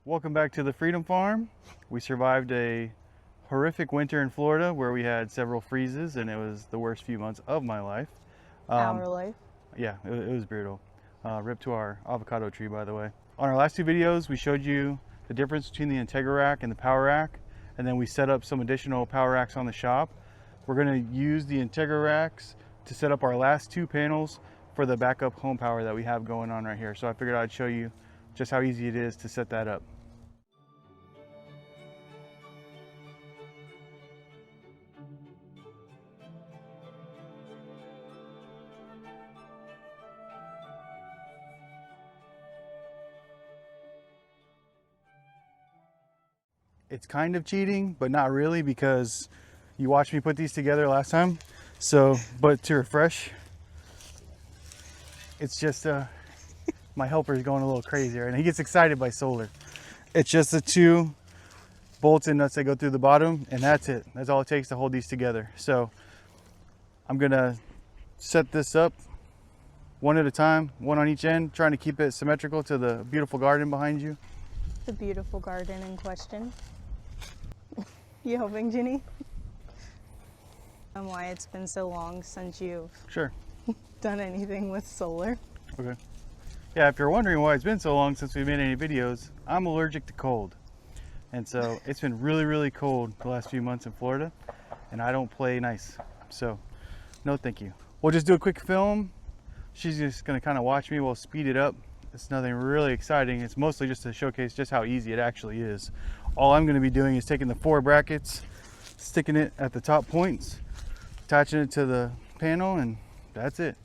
Welcome back to the Freedom Farm. We survived a horrific winter in Florida where we had several freezes and it was the worst few months of my life. Our life? Yeah, it was brutal. Rip to our avocado tree, by the way. On our last two videos, we showed you the difference between the Integrarack and the Power Rack, and then we set up some additional Power Racks on the shop. We're gonna use the Integraracks to set up our last two panels for the backup home power that we have going on right here. So I figured I'd show you just how easy it is to set that up. It's kind of cheating, but not really, because you watched me put these together last time. So, but to refresh, it's just my helper is going a little crazier and he gets excited by solar. It's just the two bolts and nuts that go through the bottom, and that's it. That's all it takes to hold these together. So I'm gonna set this up one at a time, one on each end, trying to keep it symmetrical to the beautiful garden behind you. The beautiful garden in question. You helping, Ginny? And why it's been so long since you've done anything with solar. Okay. Yeah, if you're wondering why it's been so long since we made any videos, I'm allergic to cold. And so it's been really, really cold the last few months in Florida, and I don't play nice. So no thank you. We'll just do a quick film. She's just gonna kind of watch me. We'll speed it up. It's nothing really exciting. It's mostly just to showcase just how easy it actually is. All I'm gonna be doing is taking the 4 brackets, sticking it at the top points, attaching it to the panel, and that's it.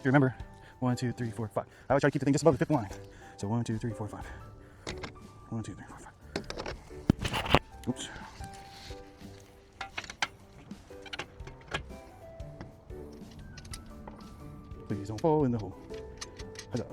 You remember, 1, 2, 3, 4, 5. I always try to keep the thing just above the 5th line. So 1, 2, 3, 4, 5. 1, 2, 3, 4, 5. Oops. Please don't fall in the hole. Hello.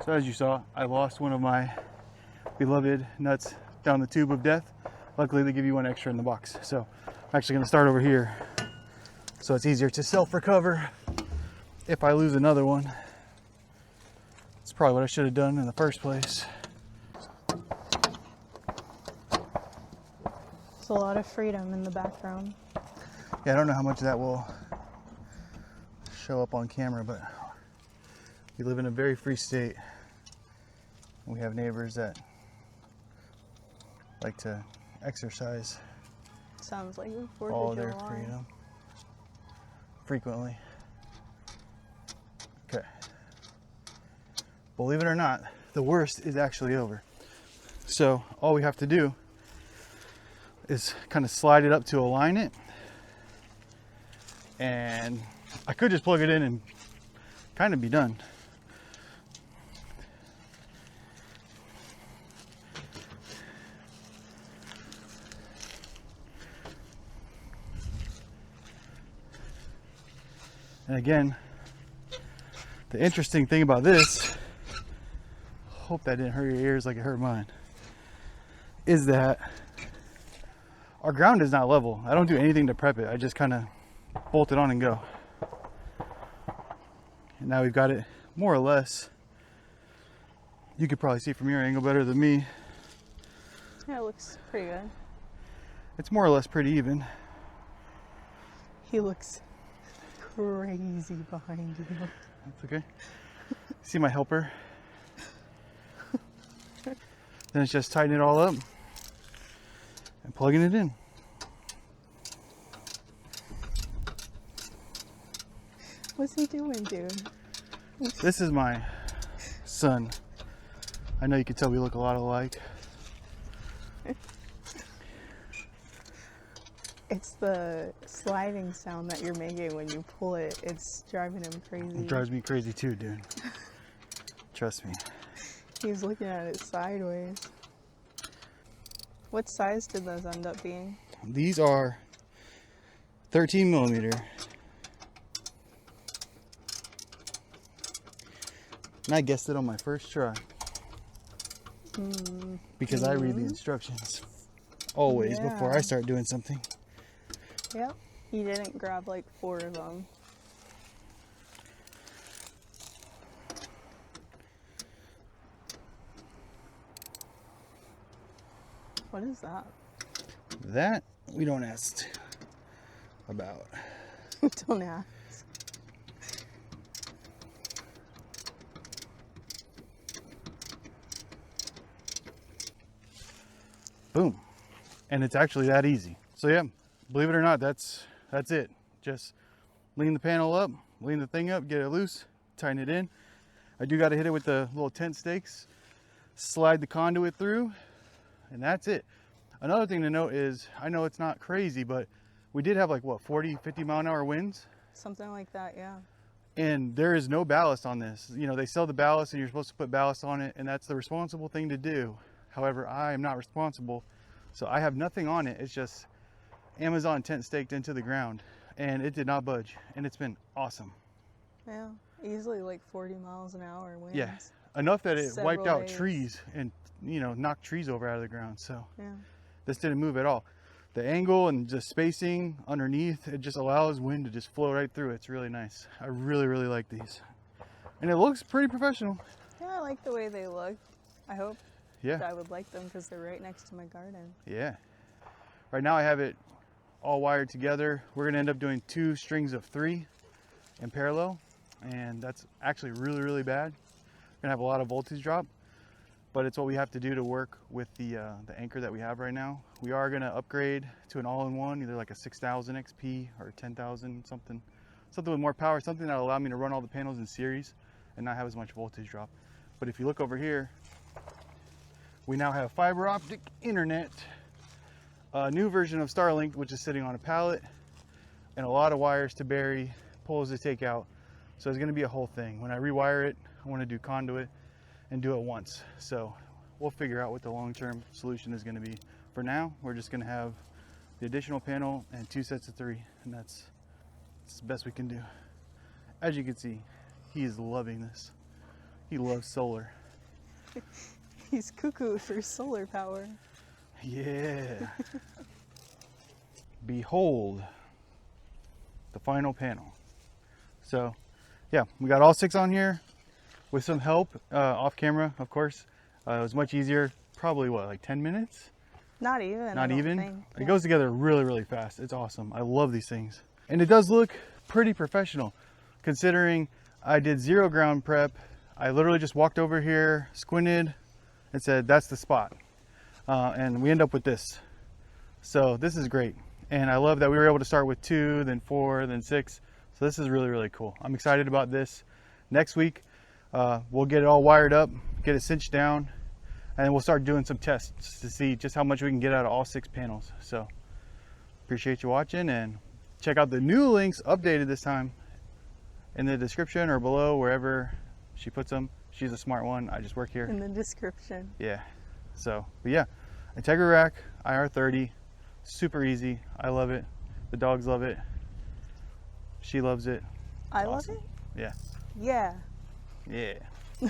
So as you saw, I lost one of my beloved nuts down the tube of death. Luckily they give you one extra in the box. So I'm actually gonna start over here so it's easier to self-recover if I lose another one. It's probably what I should have done in the first place. It's a lot of freedom in the background. Yeah, I don't know how much that will show up on camera, but we live in a very free state. We have neighbors that like to exercise Sounds like the all their freedom frequently. Okay. Believe it or not, the worst is actually over. So all we have to do is kind of slide it up to align it. And I could just plug it in and kind of be done. And again, the interesting thing about this, hope that didn't hurt your ears like it hurt mine, is that our ground is not level. I don't do anything to prep it. I just kind of bolt it on and go. And now we've got it more or less. You could probably see from your angle better than me. Yeah, it looks pretty good. It's more or less pretty even. He looks crazy behind you. That's okay. See my helper? Then it's just tightening it all up and plugging it in. What's he doing, dude? This is my son. I know you can tell we look a lot alike. It's the sliding sound that you're making when you pull it. It's driving him crazy. It drives me crazy too, dude. Trust me. He's looking at it sideways. What size did those end up being? These are 13 millimeter. And I guessed it on my first try. Because I read the instructions always before I start doing something. Yep. You didn't grab like 4 of them. What is that? That we don't ask about. Don't ask. Boom. And it's actually that easy. So yeah, believe it or not, that's it. Just lean the panel up, lean the thing up, get it loose, tighten it in. I do got to hit it with the little tent stakes, slide the conduit through, and that's it. Another thing to note is, I know it's not crazy, but we did have like what, 40, 50 mile an hour winds? Something like that, yeah. And there is no ballast on this. You know, they sell the ballast and you're supposed to put ballast on it, and that's the responsible thing to do. However, I am not responsible, so I have nothing on it. It's just Amazon tent staked into the ground, and it did not budge, and it's been awesome. Yeah, easily like 40 miles an hour winds. Yeah, enough that it wiped out days. trees and, you know, knocked trees over out of the ground. So yeah, this didn't move at all. The angle and just spacing underneath, it just allows wind to just flow right through. It's really nice. I really, really like these, and it looks pretty professional. Yeah, I like the way they look. I hope Yeah, I would like them because they're right next to my garden. yeah. Right now I have it all wired together. We're gonna end up doing 2 strings of 3 in parallel, and that's actually really, really bad. We're gonna have a lot of voltage drop, but it's what we have to do to work with the anchor that we have right now. We are gonna upgrade to an all-in-one, either like a 6000 XP or 10,000, something with more power, something that'll allow me to run all the panels in series and not have as much voltage drop. But if you look over here, we now have fiber optic internet, a new version of Starlink, which is sitting on a pallet, and a lot of wires to bury, poles to take out. So it's gonna be a whole thing. When I rewire it, I wanna do conduit and do it once. So we'll figure out what the long-term solution is gonna be. For now, we're just gonna have the additional panel and 2 sets of 3, and that's the best we can do. As you can see, he is loving this. He loves solar. He's cuckoo for solar power. Yeah. Behold the final panel. So yeah, we got all 6 on here with some help off camera, of course. It was much easier, probably what, like 10 minutes? Not even. Not even? Think. It goes together really, really fast. It's awesome. I love these things. And it does look pretty professional, considering I did 0 ground prep. I literally just walked over here, squinted, and said, that's the spot. And we end up with this. So this is great. And I love that we were able to start with 2, then 4, then 6. So this is really, really cool. I'm excited about this. Next week, we'll get it all wired up, get it cinched down, and we'll start doing some tests to see just how much we can get out of all 6 panels. So appreciate you watching, and check out the new links, updated this time, in the description or below, wherever she puts them. She's a smart one. I just work here. In the description. Yeah. So, but yeah, Integrarack IR30, super easy. I love it. The dogs love it. She loves it. I love it? Yeah. Yeah. Yeah. So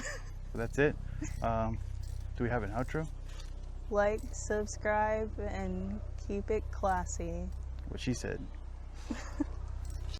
that's it. Do we have an outro? Like, subscribe, and keep it classy. What she said.